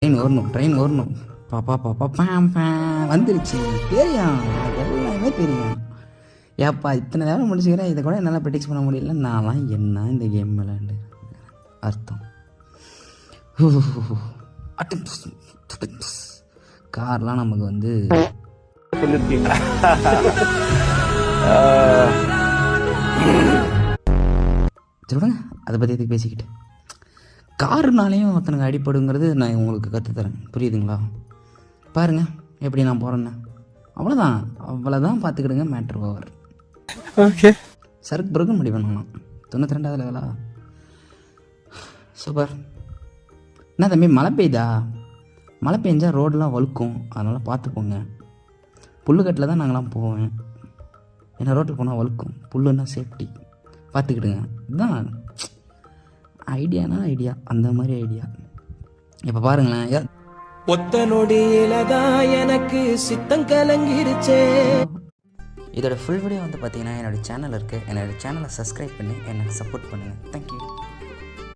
Train ஓடணும். பாப்பா பாப்பா பாம் வந்துருச்சு. தெரியும், எனக்கு எல்லாமே தெரியும். ஏப்பா இத்தனை நேரம் முடிச்சுக்கிறேன், இதை கூட என்னால் ப்ரெடிக்ஸ் பண்ண முடியல. நான்லாம் என்ன இந்த கேம் விளையாண்டு அர்த்தம். கார்லாம் நமக்கு வந்து சொல்லுங்க, அதை பற்றி எதுக்கு பேசிக்கிட்டு. காருனாலேயும் ஒருத்தனுக்கு அடிப்படுங்கிறது நான் உங்களுக்கு கற்றுத்தரேன், புரியுதுங்களா? பாருங்கள் எப்படி நான் போகிறேன்னு. அவ்வளோதான் பார்த்துக்கிடுங்க. Matter over. ஓகே, சரக்கு பிறகு முடி பண்ணணும். 92வது லெவலா? சூப்பர். என்ன தம்பி மழை பெய்யுதா? மழை பெஞ்சால் ரோடெலாம் வழுக்கும், அதனால் பார்த்துப்போங்க. புல்லுக்கட்டில் தான் நாங்களாம் போவேன். ஏன்னா ரோட்டில் போனால் வழுக்கும். புல்லுன்னா சேஃப்டி, பார்த்துக்கிடுங்க. இதுதான் ஐடியா, அந்த மாதிரி ஐடியா. இப்போ பாருங்களேன், ஒத்த நொடியிலதான் எனக்கு சித்தம் கலங்கிருச்சே. இதோட ஃபுல் வீடியோ வந்து பார்த்தீங்கன்னா என்னோடய சேனல் இருக்குது. என்னோடய சேனலை சப்ஸ்கிரைப் பண்ணி எனக்கு சப்போர்ட் பண்ணுங்கள். தேங்க்யூ.